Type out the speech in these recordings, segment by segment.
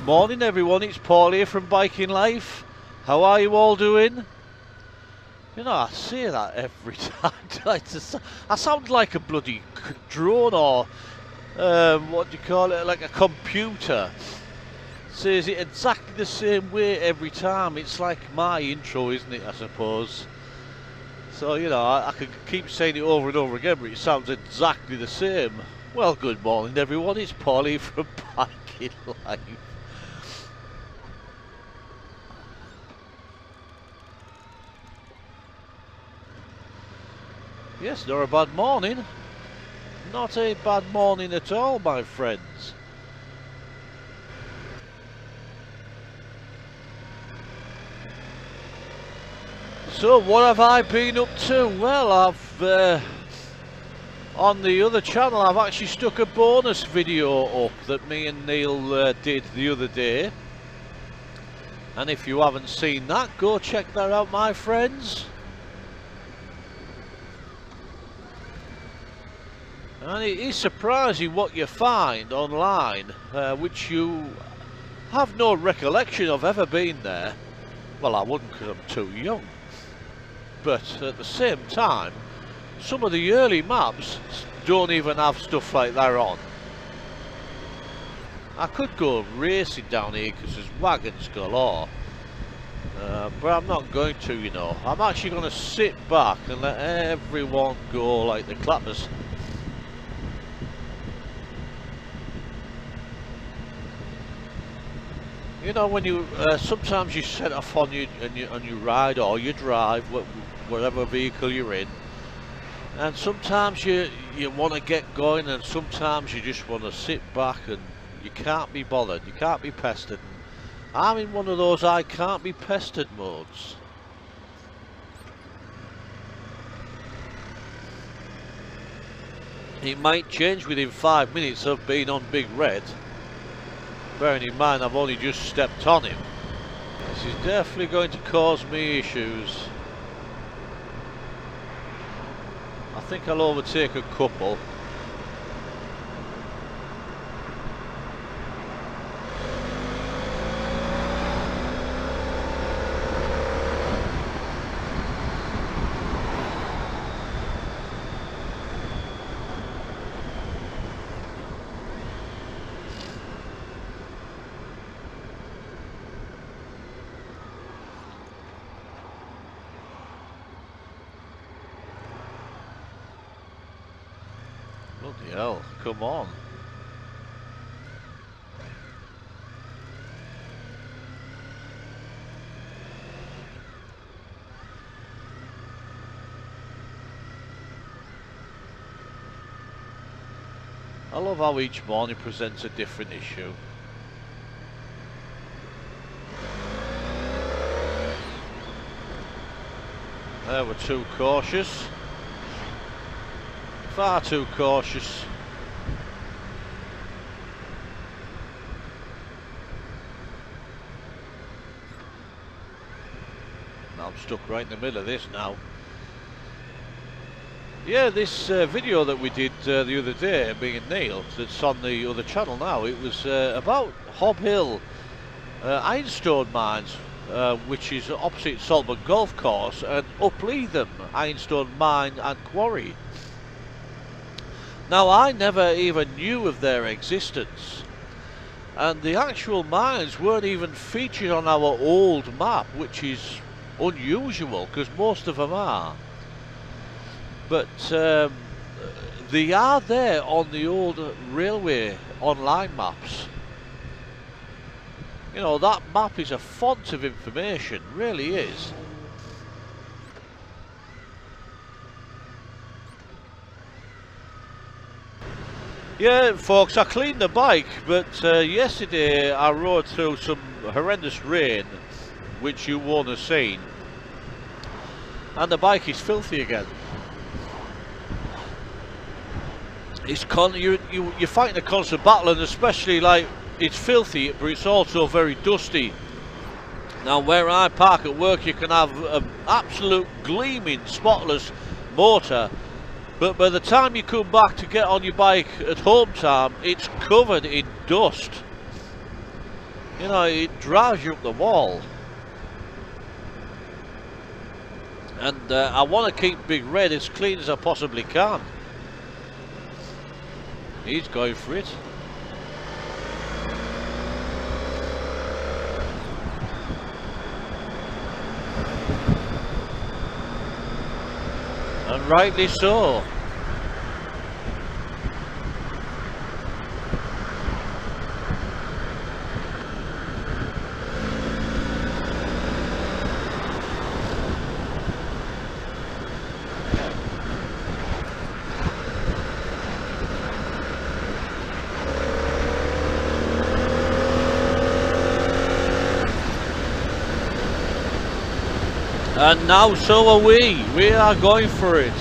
Morning everyone, it's Paul here from Biking Life. How are you all doing? You know, I say that every time. I sound like a bloody drone or what do you call it, like a computer. Says it exactly the same way every time. It's like my intro, isn't it, I suppose. So, you know, I could keep saying it over and over again, but it sounds exactly the same. Well, good morning everyone, it's Paulie from Biking Life. Yes, not a bad morning. Not a bad morning at all, my friends. So, what have I been up to? Well, I've on the other channel, I've actually stuck a bonus video up that me and Neil did the other day. And if you haven't seen that, go check that out, my friends. And it is surprising what you find online, which you have no recollection of ever being there. Well, I wouldn't because I'm too young. But at the same time, some of the early maps don't even have stuff like that on. I could go racing down here because there's wagons galore. But I'm not going to, you know. I'm actually going to sit back and let everyone go like the clappers. You know, when you sometimes you set off on you ride or you drive whatever vehicle you're in, and sometimes you want to get going, and sometimes you just want to sit back and you can't be bothered, you can't be pestered. I'm in one of those I can't be pestered modes. It might change within 5 minutes of being on Big Red. Bearing in mind I've only just stepped on him. This is definitely going to cause me issues. I think I'll overtake a couple. Bloody hell, come on. I love how each morning presents a different issue. There, we're too cautious. Far too cautious. Now I'm stuck right in the middle of this now. Yeah, this video that we did the other day, me and Neil, that's on the other channel now, it was about Hob Hill ironstone mines, which is opposite Saltburn Golf Course, and Upleatham ironstone mine and quarry. Now, I never even knew of their existence, and the actual mines weren't even featured on our old map, which is unusual because most of them are. But they are there on the old railway online maps. You know, that map is a font of information, really is. Yeah, folks, I cleaned the bike, but yesterday I rode through some horrendous rain, which you won't have seen, and the bike is filthy again. It's you're fighting a constant battle, and especially like it's filthy, but it's also very dusty. Now, where I park at work, you can have an absolute gleaming, spotless motor. But by the time you come back to get on your bike at home time, it's covered in dust. You know, it drives you up the wall. And I want to keep Big Red as clean as I possibly can. He's going for it. And rightly so. And now so are we. We are going for it.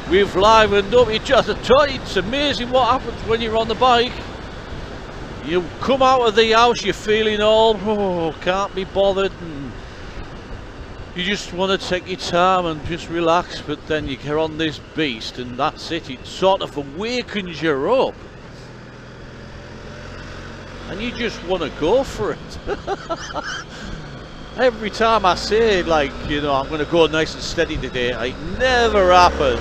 We've livened up each other. It's amazing what happens when you're on the bike. You come out of the house, you're feeling all, can't be bothered, and you just want to take your time and just relax, but then you get on this beast and that's it. It sort of awakens you up. And you just want to go for it. Every time I say, like, you know, I'm going to go nice and steady today, it never happens.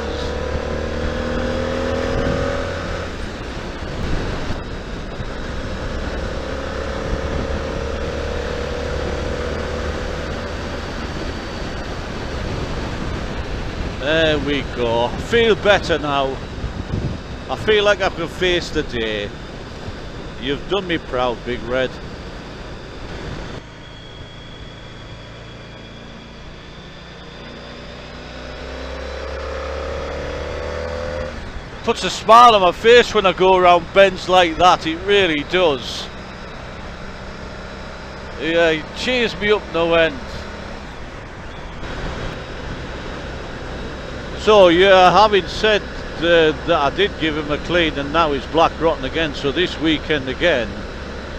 There we go. I feel better now. I feel like I can face the day. You've done me proud, Big Red. Puts a smile on my face when I go around bends like that, it really does. Yeah, it cheers me up no end. So yeah, having said that I did give him a clean and now he's black rotten again, so this weekend again,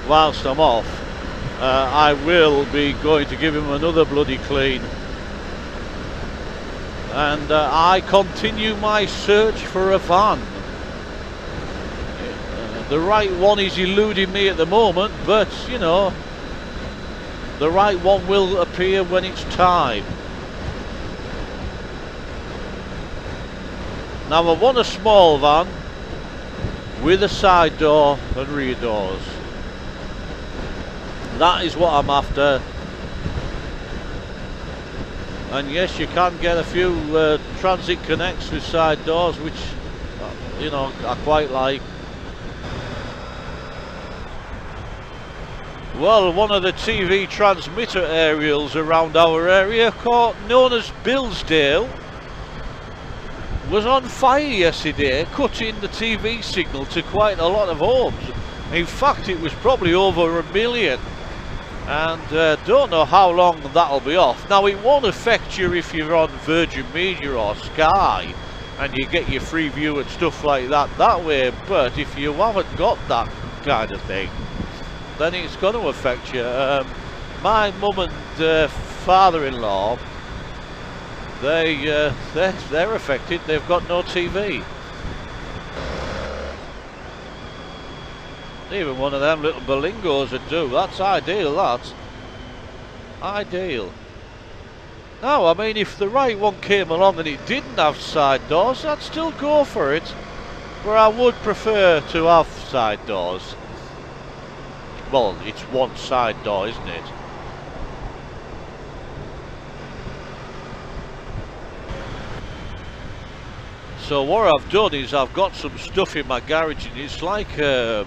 whilst I'm off, I will be going to give him another bloody clean. And I continue my search for a van. The right one is eluding me at the moment, but you know, the right one will appear when it's time. Now I want a small van with a side door and rear doors. That is what I'm after. And yes, you can get a few transit connects with side doors, which, you know, I quite like. Well, one of the TV transmitter aerials around our area, known as Billsdale, was on fire yesterday, cutting the TV signal to quite a lot of homes. In fact, it was probably over 1 million. And don't know how long that'll be off. Now, it won't affect you if you're on Virgin Media or Sky and you get your free view and stuff like that way, but if you haven't got that kind of thing, then it's going to affect you. My mum and father-in-law, they're affected. They've got no TV. Even one of them little Berlingos would do. That's ideal, that's ideal. Now, I mean, if the right one came along and it didn't have side doors, I'd still go for it. But I would prefer to have side doors. Well, it's one side door, isn't it? So what I've done is I've got some stuff in my garage, and it's like a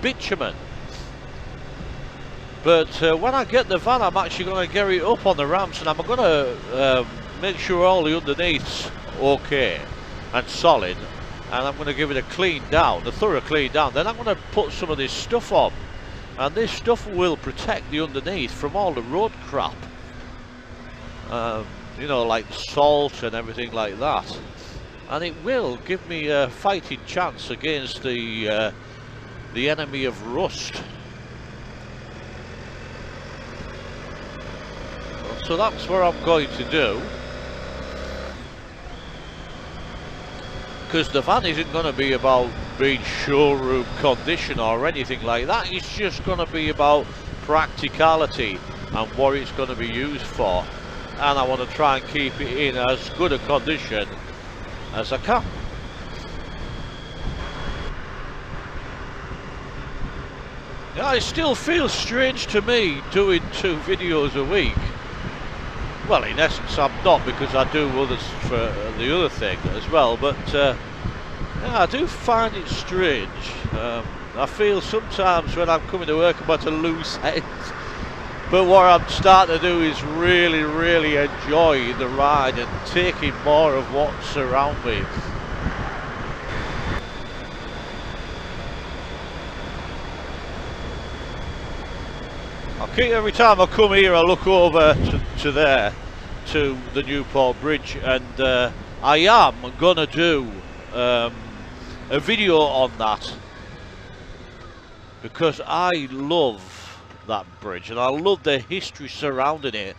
bitumen. But when I get the van, I'm actually going to get it up on the ramps, and I'm going to make sure all the underneath's okay and solid, and I'm going to give it a clean down, a thorough clean down. Then I'm going to put some of this stuff on, and this stuff will protect the underneath from all the road crap, you know, like salt and everything like that. And it will give me a fighting chance against the enemy of rust. So that's what I'm going to do. Because the van isn't going to be about be showroom condition or anything like that. It's just going to be about practicality and what it's going to be used for, and I want to try and keep it in as good a condition as I can. Yeah, it still feels strange to me doing 2 videos a week. Well, in essence I'm not, because I do others for the other thing as well, but yeah, I do find it strange. I feel sometimes when I'm coming to work I'm at a loose end, but what I'm starting to do is really, really enjoy the ride and taking more of what's around me. Every time I come here I look over to there, to the Newport Bridge, and I am gonna do a video on that, because I love that bridge and I love the history surrounding it,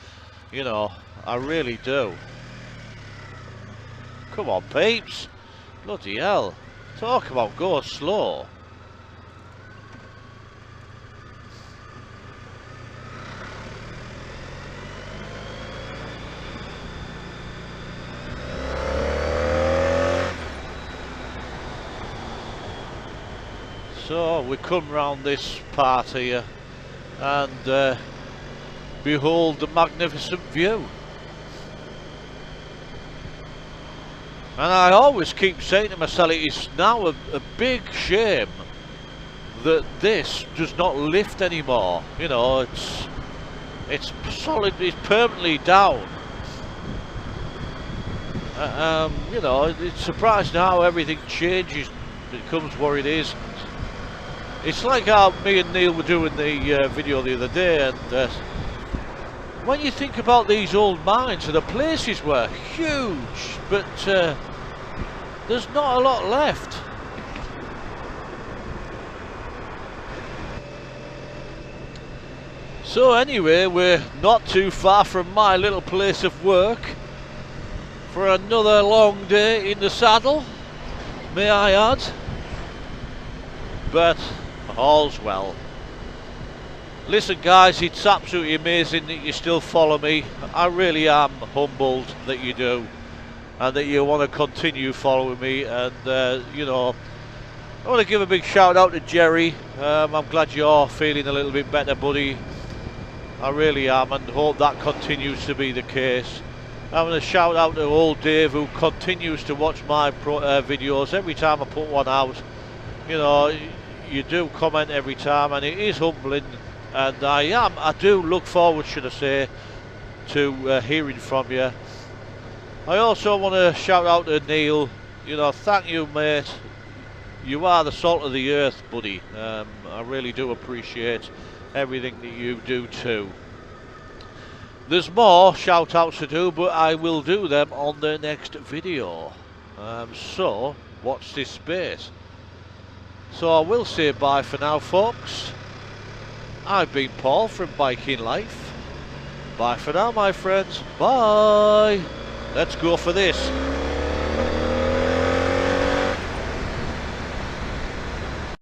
you know, I really do. Come on peeps, bloody hell, talk about go slow. So we come round this part here and behold the magnificent view. And I always keep saying to myself, it is now a big shame that this does not lift anymore. You know, it's solid, it's permanently down. You know, it's surprising how everything changes, becomes what it is. It's like how me and Neil were doing the video the other day, and when you think about these old mines, the places were huge, but there's not a lot left. So anyway, we're not too far from my little place of work for another long day in the saddle, may I add, but all's well. Listen guys, it's absolutely amazing that you still follow me. I really am humbled that you do, and that you want to continue following me. And you know, I want to give a big shout out to Jerry. I'm glad you're feeling a little bit better, buddy. I really am, and hope that continues to be the case. I'm going to shout out to old Dave, who continues to watch my videos every time I put one out. You know, you do comment every time, and it is humbling, and I do look forward, should I say, to hearing from you. I also want to shout out to Neil. You know, thank you mate, you are the salt of the earth, buddy. I really do appreciate everything that you do too. There's more shout outs to do, but I will do them on the next video, so watch this space. So I will say bye for now folks. I've been Paul from Biking Life. Bye for now my friends, bye. Let's go for this.